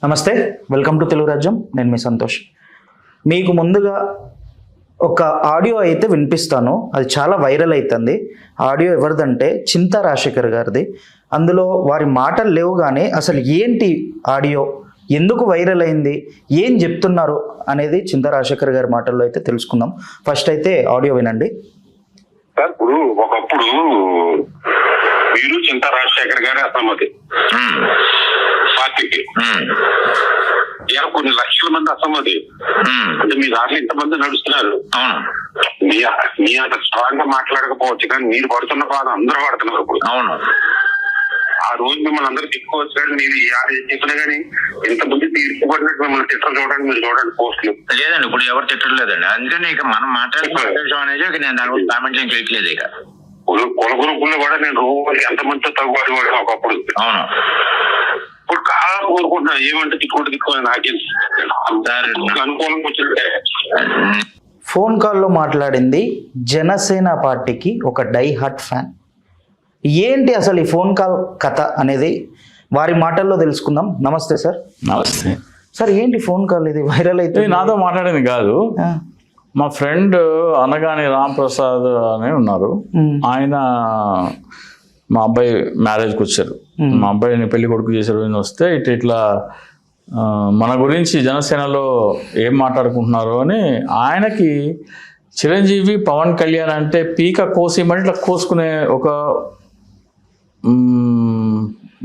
నమస్తే, welcome to Telugu రాజ్యం. నేను మీ సంతోష్. మీకు ముందుగా ఒక ఆడియో అయితే వినిపిస్తాను. అది చాలా వైరల్ అవుతుంది. ఆడియో ఎవరిదంటే చింతా రాజశేఖర్ గారిది. అందులో వారి మాటలు లేవు, కానీ అసలు ఏంటి ఆడియో, ఎందుకు వైరల్ అయింది, ఏం చెప్తున్నారు అనేది చింతా రాజశేఖర్ గారి మాటల్లో అయితే తెలుసుకుందాం. ఫస్ట్ అయితే ఆడియో వినండి. సార్, ఇప్పుడు ఒకప్పుడు మీరు చింతా రాజశేఖర్ గారి అసమ్మతి పార్టీకి ఇలా కొన్ని లక్షల మంది అసమ్మతి అంటే మీ దాంట్లో ఇంతమంది నడుస్తున్నారు. మీ అంత స్ట్రాంగ్ గా మాట్లాడకపోవచ్చు, కానీ మీరు పడుతున్న బాధ అందరూ పడుతున్నారు ఇప్పుడు. అవును, ఆ రోజు మిమ్మల్ని అందరూ తిట్టుకోవచ్చు, మీరు చెప్పినా కానీ ఇంతమంది తీర్చిపడినట్టు మిమ్మల్ని తిట్టలు చూడండి, మీరు చూడండి పోస్టులు. లేదండి, ఇప్పుడు ఎవరు తిట్టలేదండి. అందుకని ఇక మనం మాట్లాడుతున్న అనేది నేను దాని గురించి కామెంట్ ఏం చేయట్లేదు. ఇక కుల గ్రూపుల్లో కూడా నేను రోజు ఎంతమందితో తగ్గుబాటు కూడా ఒకప్పుడు. అవును, ఇప్పుడు కాలం కోరుకుంటున్నా ఏమంటే తిట్టుకోవాలి నాకే అనుకూలంగా వచ్చినట్టే. ఫోన్ కాల్లో మాట్లాడింది జనసేన పార్టీకి ఒక డై హార్ట్ ఫ్యాన్. ఏంటి అసలు ఈ ఫోన్ కాల్ కథ అనేది వారి మాటల్లో తెలుసుకుందాం. నమస్తే సార్. నమస్తే సార్, ఏంటి ఫోన్ కాల్ ఇది వైరల్ అయితే? నాతో మాట్లాడింది కాదు, మా ఫ్రెండ్ అనగాని రాంప్రసాద్ అని ఉన్నారు. ఆయన మా అబ్బాయి మ్యారేజ్కి వచ్చారు. మా అబ్బాయిని పెళ్లి కొడుకు చేశారు. ఆయన వస్తే ఇట్లా మన గురించి జనసేనలో ఏం మాట్లాడుకుంటున్నారు అని ఆయనకి చిరంజీవి పవన్ కళ్యాణ్ అంటే పీక కోసేయమని ఇట్లా కోసుకునే ఒక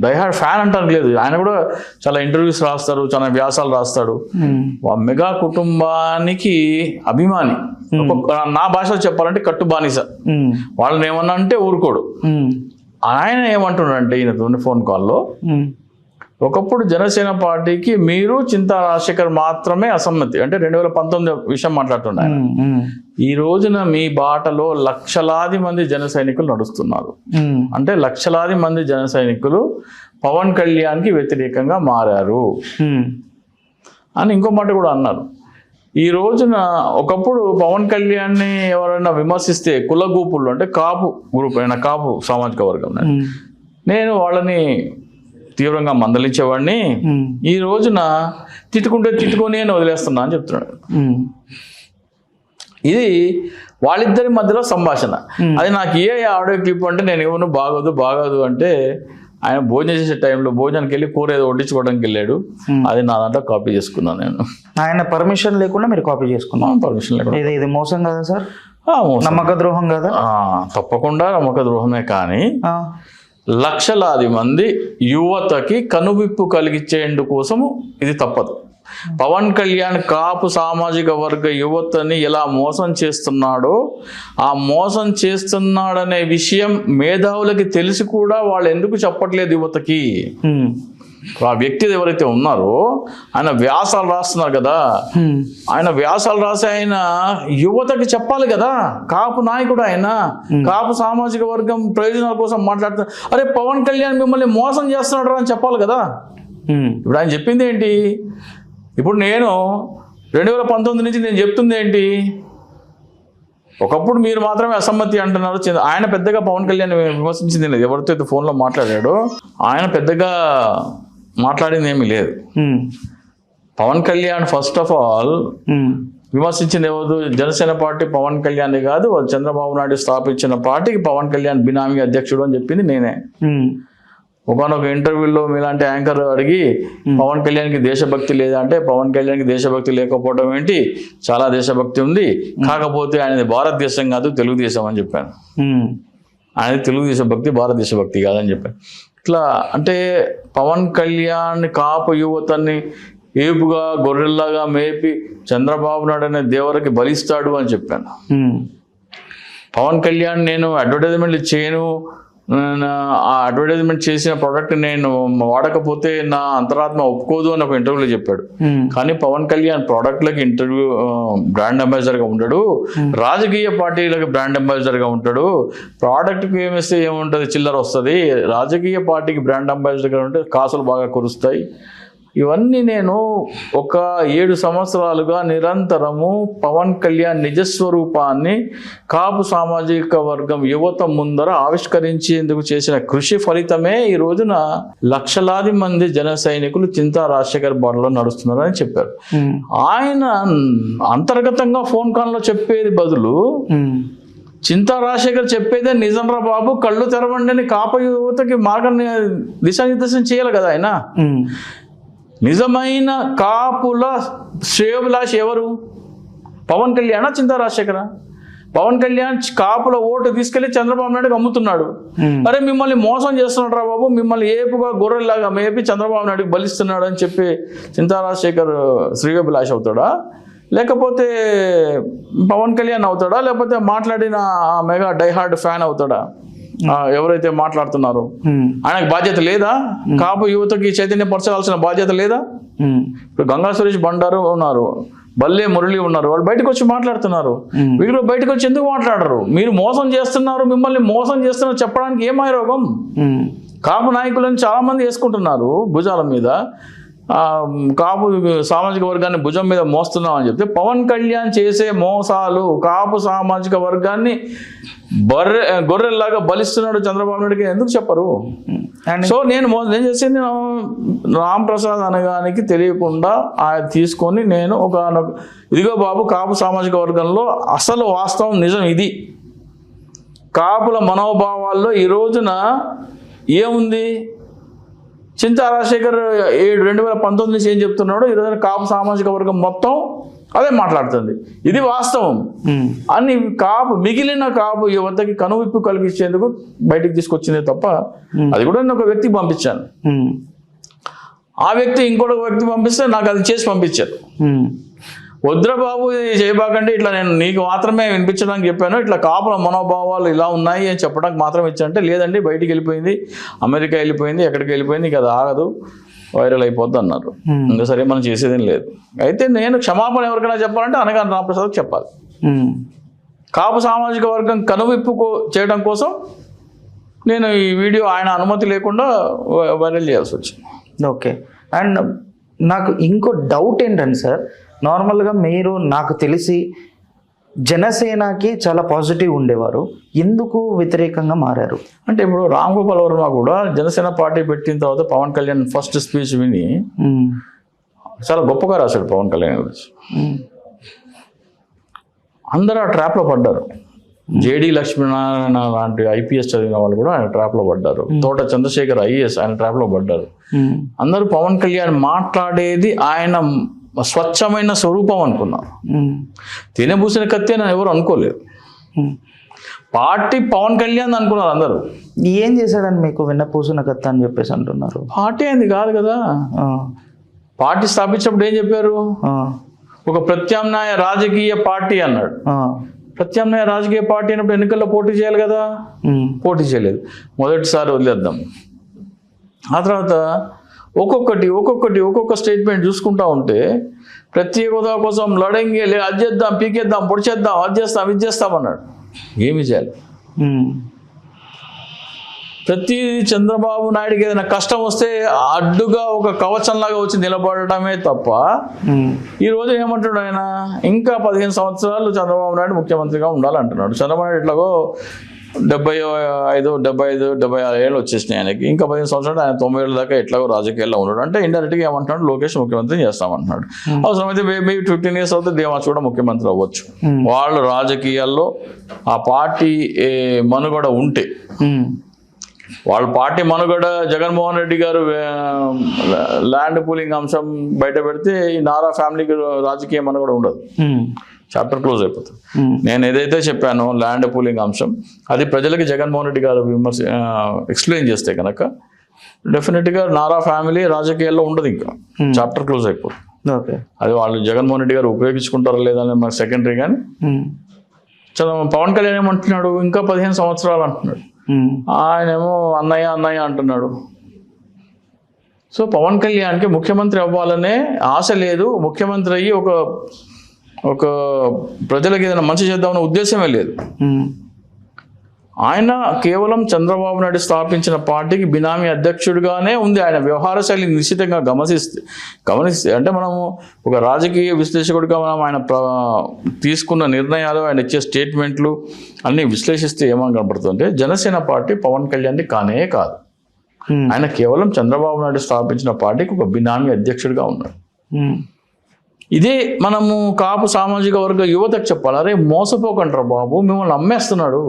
డైహార్డ్ ఫ్యాన్ అంటారు లేదు. ఆయన కూడా చాలా ఇంటర్వ్యూస్ రాస్తారు, చాలా వ్యాసాలు రాస్తాడు. మెగా కుటుంబానికి అభిమాని. నా భాషలో చెప్పాలంటే కట్టు బానిస. వాళ్ళని ఏమన్నా అంటే ఊరుకోడు. ఆయన ఏమంటున్నాడంటే ఈయన ఫోన్ కాల్లో, ఒకప్పుడు జనసేన పార్టీకి మీరు చింతా రాజశేఖర్ మాత్రమే అసమ్మతి అంటే 2019 విషయం మాట్లాడుతున్నాడు. ఈ రోజున మీ బాటలో లక్షలాది మంది జన సైనికులు నడుస్తున్నారు. అంటే లక్షలాది మంది జన సైనికులు పవన్ కళ్యాణ్కి వ్యతిరేకంగా మారారు అని ఇంకో మాట కూడా అన్నారు. ఈ రోజున ఒకప్పుడు పవన్ కళ్యాణ్ని ఎవరైనా విమర్శిస్తే కులగూపులు అంటే కాపు గ్రూప్ అయినా కాపు సామాజిక వర్గం, నేను వాళ్ళని తీవ్రంగా మందలించేవాడిని. ఈ రోజున తిట్టుకొని నేను వదిలేస్తున్నా అని చెప్తున్నాడు. ఇది వాళ్ళిద్దరి మధ్యలో సంభాషణ. అది నాకు ఆడియో క్లిప్ అంటే నేను ఏమన్నా బాగోదు అంటే ఆయన భోజనం చేసే టైంలో భోజనానికి వెళ్ళి కూర ఏదో వడ్డించుకోవడానికి వెళ్ళాడు. అది నా దాంట్లో కాపీ చేసుకున్నాను నేను. ఆయన పర్మిషన్ లేకుండా మీరు కాపీ చేసుకున్నాను? పర్మిషన్ లేకుండా. ఇది మోసం కదా సార్? నమ్మక ద్రోహం కదా? తప్పకుండా నమ్మక ద్రోహమే. కానీ లక్షలాది మంది యువతకి కనువిప్పు కలిగించేందుకు కోసము ఇది తప్పదు. పవన్ కళ్యాణ్ కాపు సామాజిక వర్గ యువతని ఎలా మోసం చేస్తున్నాడో, ఆ మోసం చేస్తున్నాడనే విషయం మేధావులకి తెలిసి కూడా వాళ్ళు ఎందుకు చెప్పట్లేదు యువతకి? ఆ వ్యక్తి ఎవరైతే ఉన్నారో ఆయన వ్యాసాలు రాస్తున్నారు కదా, ఆయన వ్యాసాలు రాసి ఆయన యువతకి చెప్పాలి కదా. కాపు నాయకుడు ఆయన, కాపు సామాజిక వర్గం ప్రయోజనాల కోసం మాట్లాడుతున్నారు. అరే పవన్ కళ్యాణ్ మిమ్మల్ని మోసం చేస్తున్నాడు అని చెప్పాలి కదా. ఇప్పుడు ఆయన చెప్పింది ఏంటి? ఇప్పుడు నేను 2019 నుంచి నేను చెప్తుంది ఏంటి? ఒకప్పుడు మీరు మాత్రమే అసమ్మతి అంటున్నారు. ఆయన పెద్దగా పవన్ కళ్యాణ్ విమర్శించింది లేదు. ఎవరితో అయితే ఫోన్లో మాట్లాడాడో ఆయన పెద్దగా మాట్లాడింది ఏమీ లేదు. Pawan Kalyan first of all విమర్శించింది ఎవరు? జనసేన పార్టీ పవన్ కళ్యాణ్ కాదు, చంద్రబాబు నాయుడు స్థాపించిన పార్టీకి పవన్ కళ్యాణ్ బినామీ అధ్యక్షుడు అని చెప్పింది నేనే. ఒకనొక ఇంటర్వ్యూలో మీలాంటి యాంకర్ అడిగి పవన్ కళ్యాణ్కి దేశభక్తి లేదా అంటే, పవన్ కళ్యాణ్కి దేశభక్తి లేకపోవడం ఏంటి, చాలా దేశభక్తి ఉంది, కాకపోతే ఆయనది భారతదేశం కాదు తెలుగుదేశం అని చెప్పాను. ఆయన తెలుగుదేశ భక్తి భారతదేశ భక్తి కాదని చెప్పాను. ఇట్లా అంటే పవన్ కళ్యాణ్ కాపు యువతని ఏపుగా గొర్రెల్లాగా మేపి చంద్రబాబు నాయుడు అనే దేవరకి బలిస్తాడు అని చెప్పాను. పవన్ కళ్యాణ్ నేను అడ్వర్టైజ్మెంట్లు చేయను, ఆ అడ్వర్టైజ్మెంట్ చేసిన ప్రోడక్ట్ నేను వాడకపోతే నా అంతరాత్మ ఒప్పుకోదు అని ఒక ఇంటర్వ్యూలో చెప్పాడు. కానీ పవన్ కళ్యాణ్ ప్రోడక్ట్లకి బ్రాండ్ అంబాసిడర్గా ఉంటాడు, రాజకీయ పార్టీలకు బ్రాండ్ అంబాసిడర్గా ఉంటాడు. ప్రోడక్ట్కి ఏమిస్తే ఏముంటుంది, చిల్లర వస్తుంది. రాజకీయ పార్టీకి బ్రాండ్ అంబాసిడర్గా ఉంటే కాసులు బాగా కురుస్తాయి. ఇవన్నీ నేను ఒక 7 సంవత్సరాలుగా నిరంతరము పవన్ కళ్యాణ్ నిజస్వరూపాన్ని కాపు సామాజిక వర్గం యువత ముందర ఆవిష్కరించేందుకు చేసిన కృషి ఫలితమే ఈ రోజున లక్షలాది మంది జన సైనికులు చింతా రాజశేఖర్ బాటలో నడుస్తున్నారని చెప్పారు. ఆయన అంతర్గతంగా ఫోన్ కాల్లో చెప్పేది బదులు చింతా రాజశేఖర్ చెప్పేదే నిజం రా బాబు, కళ్ళు తెరవండి అని కాపు యువతకి మార్గాన్ని దిశానిర్దేశం చేయాలి కదా ఆయన. నిజమైన కాపుల శ్రేయోభిలాష్ ఎవరు? పవన్ కళ్యాణ్ చింతా రాజశేఖర? పవన్ కళ్యాణ్ కాపుల ఓటు తీసుకెళ్లి చంద్రబాబు నాయుడుకి అమ్ముతున్నాడు. అరే మిమ్మల్ని మోసం చేస్తున్నాడు రా బాబు, మిమ్మల్ని ఏపుగా గొర్రెల్లాగా మేపి చంద్రబాబు నాయుడుకి బలిస్తున్నాడు అని చెప్పి చింతా రాజశేఖర్ శ్రేయోభిలాష్ అవుతాడా, లేకపోతే పవన్ కళ్యాణ్ అవుతాడా, లేకపోతే మాట్లాడిన మెగా డైహార్డ్ ఫ్యాన్ అవుతాడా? ఎవరైతే మాట్లాడుతున్నారో ఆయనకు బాధ్యత లేదా? కాపు యువతకి చైతన్యపరచాల్సిన బాధ్యత లేదా? ఇప్పుడు గంగా సురేష్ బండారు ఉన్నారు, బల్లే మురళి ఉన్నారు, వాళ్ళు బయటకు వచ్చి మాట్లాడుతున్నారు. వీళ్ళు బయటకు వచ్చి ఎందుకు మాట్లాడరు? మీరు మోసం చేస్తున్నారు, మిమ్మల్ని మోసం చేస్తున్నారు చెప్పడానికి ఏమై రోగం? కాపు నాయకులను చాలా మంది వేసుకుంటున్నారు భుజాల మీద, కాపు సామాజిక వర్గాన్ని భుజం మీద మోస్తున్నాం అని చెప్తే పవన్ కళ్యాణ్ చేసే మోసాలు కాపు సామాజిక వర్గాన్ని గొర్రెల్లాగా బలిస్తున్నాడు చంద్రబాబు నాయుడికి ఎందుకు చెప్పరు? సో నేను చేసింది రామ్ ప్రసాద్ అనగానికి తెలియకుండా ఆయన తీసుకొని నేను ఇదిగో బాబు, కాపు సామాజిక వర్గంలో అసలు వాస్తవం నిజం ఇది. కాపుల మనోభావాల్లో ఈ రోజున ఏముంది? చింతా రాజశేఖర్ 2019 నుంచి ఏం చెప్తున్నాడో ఈ రోజున కాపు సామాజిక వర్గం మొత్తం అదే మాట్లాడుతుంది. ఇది వాస్తవం అని మిగిలిన కాపు యువతకి కనువిప్పు కలిగించేందుకు బయటికి తీసుకొచ్చిందే తప్ప, అది కూడా నేను ఒక వ్యక్తికి పంపించాను. ఆ వ్యక్తి ఇంకొక వ్యక్తి పంపిస్తే నాకు అది చేసి పంపించారు. వద్రబాబు ఇది చేయబాకండి, ఇట్లా నేను నీకు మాత్రమే వినిపించడానికి చెప్పాను, ఇట్లా కాపుల మనోభావాలు ఇలా ఉన్నాయి అని చెప్పడానికి మాత్రం ఇచ్చానంటే, లేదండి బయటికి వెళ్ళిపోయింది, అమెరికా వెళ్ళిపోయింది, ఎక్కడికి వెళ్ళిపోయింది, ఇక అది ఆగదు, వైరల్ అయిపోద్ది అన్నారు. ఇంకా సరే మనం చేసేదేం లేదు. అయితే నేను క్షమాపణ ఎవరికైనా చెప్పాలంటే అనగాని రామప్రసాద్కి చెప్పాలి. కాపు సామాజిక వర్గం కనువిప్పు చేయడం కోసం నేను ఈ వీడియో ఆయన అనుమతి లేకుండా వైరల్ చేయాల్సి వచ్చింది. ఓకే. అండ్ నాకు ఇంకో డౌట్ ఏంటంటే సార్, నార్మల్గా మీరు నాకు తెలిసి జనసేనకి చాలా పాజిటివ్ ఉండేవారు, ఎందుకు వ్యతిరేకంగా మారారు? అంటే ఇప్పుడు రామ్ గోపాల్ వర్మ కూడా జనసేన పార్టీ పెట్టిన తర్వాత పవన్ కళ్యాణ్ ఫస్ట్ స్పీచ్ విని చాలా గొప్పగా రాశాడు పవన్ కళ్యాణ్ గురించి. అందరూ ఆ ట్రాప్లో పడ్డారు. జేడి లక్ష్మీనారాయణ లాంటి ఐపీఎస్ చదివిన వాళ్ళు కూడా ఆయన ట్రాప్లో పడ్డారు. తోట చంద్రశేఖర్ ఐఏఎస్ ఆయన ట్రాప్లో పడ్డారు. అందరూ పవన్ కళ్యాణ్ మాట్లాడేది ఆయన స్వచ్ఛమైన స్వరూపం అనుకున్నారు. తినబూసిన కత్తి అని ఎవరు అనుకోలేదు. పార్టీ పవన్ కళ్యాణ్ అనుకున్నారు అందరూ. ఏం చేశాడని మీకు విన్నపూసిన కత్తి అని చెప్పేసి అంటున్నారు? పార్టీ అయింది కాదు కదా. పార్టీ స్థాపించినప్పుడు ఏం చెప్పారు? ఒక ప్రత్యామ్నాయ రాజకీయ పార్టీ అన్నాడు. ప్రత్యామ్నాయ రాజకీయ పార్టీ అయినప్పుడు ఎన్నికల్లో పోటీ చేయాలి కదా, పోటీ చేయలేదు. మొదటిసారి వదిలేద్దాం. ఆ తర్వాత ఒక్కొక్క స్టేట్మెంట్ చూసుకుంటా ఉంటే ప్రత్యేక హోదా కోసం లడంగి అది చేద్దాం, పీకేద్దాం, పొడిచేద్దాం, అది చేస్తాం, ఇది చేస్తాం అన్నాడు. ఏమి చేయాలి? ప్రతి చంద్రబాబు నాయుడికి ఏదైనా కష్టం వస్తే అడ్డుగా ఒక కవచంలాగా వచ్చి నిలబడటమే తప్ప ఈరోజు ఏమంటాడు ఆయన, ఇంకా 15 సంవత్సరాలు చంద్రబాబు నాయుడు ముఖ్యమంత్రిగా ఉండాలంటున్నాడు. చంద్రబాబు నాయుడు ఎట్లాగో 76 ఏళ్ళు వచ్చేసినాయి ఆయనకి, ఇంకా 15 సంవత్సరాలు ఆయన 90 ఏళ్ళ దాకా ఎట్లాగో రాజకీయాల్లో ఉన్నాడు. అంటే ఇండైరెక్ట్గా ఏమంటున్నాడు, లోకేష్ ముఖ్యమంత్రి చేస్తామంటున్నాడు. అవసరమైతే మేబీ 15 years అవుతే దేవాస్ కూడా ముఖ్యమంత్రి అవ్వచ్చు. వాళ్ళు రాజకీయాల్లో ఆ పార్టీ మనుగడ ఉంటే, వాళ్ళ పార్టీ మనుగడ జగన్మోహన్ రెడ్డి గారు ల్యాండ్ పూలింగ్ అంశం బయట పెడితే ఈ నారా ఫ్యామిలీకి రాజకీయ మనుగడ ఉండదు, చాప్టర్ క్లోజ్ అయిపోతుంది. నేను ఏదైతే చెప్పానో ల్యాండ్ పూలింగ్ అంశం, అది ప్రజలకి జగన్మోహన్ రెడ్డి గారు ఎక్స్ప్లెయిన్ చేస్తే కనుక డెఫినెట్గా నారా ఫ్యామిలీ రాజకీయాల్లో ఉండదు, ఇంకా చాప్టర్ క్లోజ్ అయిపోతుంది. అది వాళ్ళు జగన్మోహన్ రెడ్డి గారు ఉపయోగించుకుంటారా లేదా అనేది మనకు సెకండరీ. కానీ పవన్ కళ్యాణ్ ఏమంటున్నాడు, ఇంకా 15 సంవత్సరాలు అంటున్నాడు. ఆయనేమో అన్నయ్య అంటున్నాడు. సో పవన్ కళ్యాణ్కి ముఖ్యమంత్రి అవ్వాలనే ఆశ లేదు, ముఖ్యమంత్రి అయ్యి ఒక ప్రజలకు ఏదైనా మంచి చేద్దామనే ఉద్దేశమే లేదు. ఆయన కేవలం చంద్రబాబు నాయుడు స్థాపించిన పార్టీకి బినామీ అధ్యక్షుడిగానే ఉంది. ఆయన వ్యవహార శైలి నిశ్చితంగా గమనిస్తే అంటే మనము ఒక రాజకీయ విశ్లేషకుడిగా మనం ఆయన తీసుకున్న నిర్ణయాలు, ఆయన ఇచ్చే స్టేట్మెంట్లు అన్నీ విశ్లేషిస్తే ఏమని కనపడుతుందంటే జనసేన పార్టీ పవన్ కళ్యాణ్ది కానే కాదు. ఆయన కేవలం చంద్రబాబు నాయుడు స్థాపించిన పార్టీకి ఒక బినామీ అధ్యక్షుడిగా ఉన్నాడు. ఇదే మనము కాపు సామాజిక వర్గ యువతకు చెప్పాలి, అరే మోసపోకంటారు బాబు, మిమ్మల్ని అమ్మేస్తున్నాడు.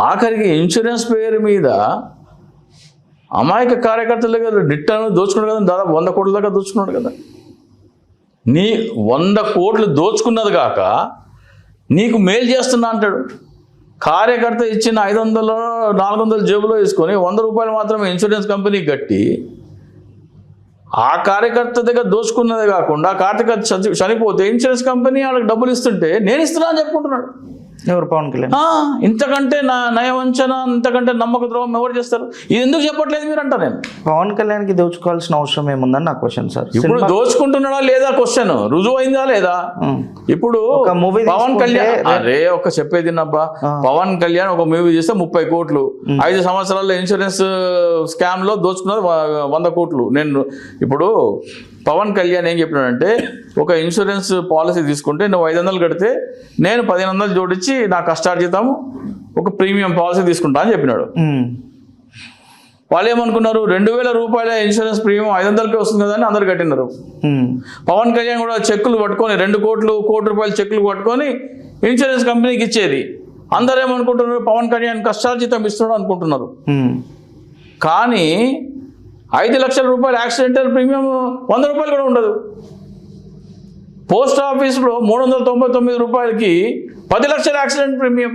ఆఖరికి ఇన్సూరెన్స్ పేరు మీద అమాయక కార్యకర్తల దగ్గర డిట్టను దోచుకున్నాడు కదా, దాదాపు 100 కోట్ల దాకా దోచుకున్నాడు కదా. నీ 100 కోట్లు దోచుకున్నది కాక నీకు మేలు చేస్తున్నా అంటాడు. కార్యకర్త ఇచ్చిన 500 400 జేబులో వేసుకొని 100 రూపాయలు మాత్రమే ఇన్సూరెన్స్ కంపెనీకి కట్టి ఆ కార్యకర్త దగ్గర దోచుకున్నదే కాకుండా కార్యకర్త చనిపోతే ఇన్సూరెన్స్ కంపెనీ వాళ్ళకి డబ్బులు ఇస్తుంటే నేను ఇస్తున్నా అని చెప్పుకుంటున్నాడు. ఎవరు? పవన్ కళ్యాణ్. ఇంతకంటే నయవంచన, ఇంతకంటే నమ్మక ద్రోహం ఎవరు చేస్తారు? ఇది ఎందుకు చెప్పట్లేదు మీరు అంట. నేను పవన్ కళ్యాణ్కి దోచుకోవాల్సిన అవసరం ఏముందని నా క్వశ్చన్ సార్. ఇప్పుడు దోచుకుంటున్నాడా లేదా క్వశ్చన్ రుజువు అయిందా లేదా? ఇప్పుడు పవన్ కళ్యాణ్ అరే ఒక చెప్పేది నబ్బా, పవన్ కళ్యాణ్ ఒక మూవీ చేస్తే 30 కోట్లు, 5 సంవత్సరాల్లో ఇన్సూరెన్స్ స్కామ్ లో దోచుకున్నది 100 కోట్లు. నేను ఇప్పుడు పవన్ కళ్యాణ్ ఏం చెప్పినాడంటే, ఒక ఇన్సూరెన్స్ పాలసీ తీసుకుంటే నువ్వు 500 కడితే నేను 1500 జోడించి నా కష్టార్జితము ఒక ప్రీమియం పాలసీ తీసుకుంటా అని చెప్పినాడు. వాళ్ళు ఏమనుకున్నారు, 2000 రూపాయల ఇన్సూరెన్స్ ప్రీమియం 500కే వస్తుంది కదా అని అందరు కట్టినారు. పవన్ కళ్యాణ్ కూడా చెక్కులు పట్టుకొని 2 కోట్లు, ₹1 కోటి చెక్కులు పట్టుకొని ఇన్సూరెన్స్ కంపెనీకి ఇచ్చేది. అందరూ ఏమనుకుంటున్నారు, పవన్ కళ్యాణ్ కష్టార్జితం ఇస్తున్నాడు అనుకుంటున్నారు. కానీ 5 లక్షల రూపాయల యాక్సిడెంటల్ ప్రీమియం 100 రూపాయలు కూడా ఉండదు. పోస్ట్ ఆఫీస్లో 399 రూపాయలకి 10 లక్షల accident premium,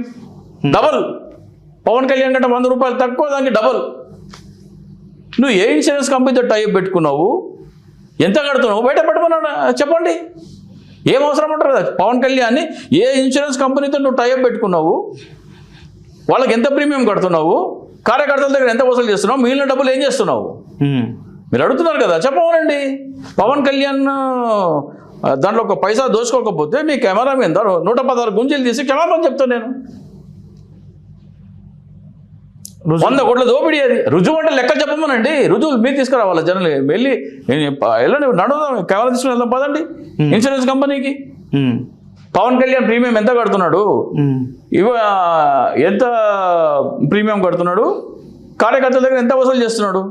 double. Pawan Kalyan కంటే 100 రూపాయలు తక్కువ, దానికి డబల్. నువ్వు ఏ ఇన్సూరెన్స్ కంపెనీతో టైప్ పెట్టుకున్నావు, ఎంత కడుతున్నావు, బయట పెట్టమన్నా చెప్పండి. ఏం అవసరం అంటారు కదా పవన్ కళ్యాణ్ని? ఏ ఇన్సూరెన్స్ కంపెనీతో నువ్వు టైప్ పెట్టుకున్నావు, వాళ్ళకి ఎంత ప్రీమియం కడుతున్నావు, కార్యకర్తల దగ్గర ఎంత వసూలు చేస్తున్నావు, మిగిలిన డబ్బులు ఏం చేస్తున్నావు మీరు అడుగుతున్నారు కదా, చెప్పమనండి. పవన్ కళ్యాణ్ దాంట్లో ఒక పైసా దోచుకోకపోతే మీ కెమెరా మీద 116 గుంజీలు తీసి క్షమాపణ చెప్తాను నేను. 100 కోట్ల దోపిడీ అది. రుజువు అంటే లెక్క చెప్పమనండి. రుజువులు మీరు తీసుకురావాలి. జనాలు వెళ్ళి వెళ్ళండి, నడుదాం, కెమెరా తీసుకుని వెళ్దాం పదండి ఇన్సూరెన్స్ కంపెనీకి. పవన్ కళ్యాణ్ ప్రీమియం ఎంత కడుతున్నాడు, ఎంత ప్రీమియం కడుతున్నాడు, కార్యకర్తల దగ్గర ఎంత వసూలు చేస్తున్నాడు,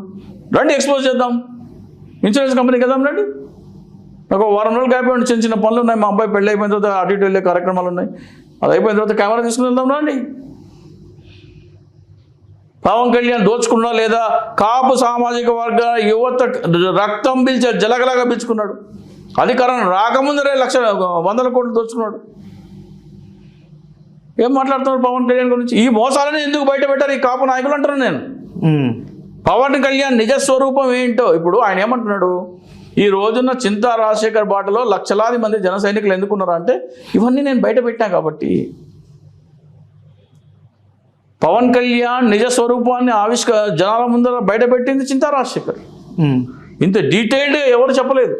రండి ఎక్స్పోజ్ చేద్దాం, ఇన్సూరెన్స్ కంపెనీకి వెళ్దాం రండి. ఒక 1 వారం రోజులు గ్యాప్ చిన్న చిన్న పనులు ఉన్నాయి, మా అబ్బాయి పెళ్ళి అయిపోయిన తర్వాత అటు ఇటు వెళ్ళే కార్యక్రమాలు ఉన్నాయి, అది అయిపోయిన తర్వాత కెమెరా తీసుకుని వెళ్దాం రండి. పవన్ కళ్యాణ్ దోచుకున్నా లేదా? కాపు సామాజిక వర్గ యువత రక్తం పీల్చే జలగలాగా పీల్చుకున్నాడు. అధికారం రాకముందరే 100 కోట్లు దోచుకున్నాడు. ఏం మాట్లాడుతున్నాడు పవన్ కళ్యాణ్ గురించి? ఈ మోసాలని ఎందుకు బయట పెట్టారు ఈ కాపు నాయకులు అంటారు నేను. పవన్ కళ్యాణ్ నిజ స్వరూపం ఏంటో ఇప్పుడు ఆయన ఏమంటున్నాడు, ఈ రోజున్న చింతా రాజశేఖర్ బాటలో లక్షలాది మంది జన సైనికులు ఎందుకున్నారు అంటే ఇవన్నీ నేను బయట పెట్టా కాబట్టి. పవన్ కళ్యాణ్ నిజ స్వరూపాన్ని జనాల ముందర బయట పెట్టింది చింతా రాజశేఖర్. ఇంత డీటెయిల్డ్గా ఎవరు చెప్పలేదు.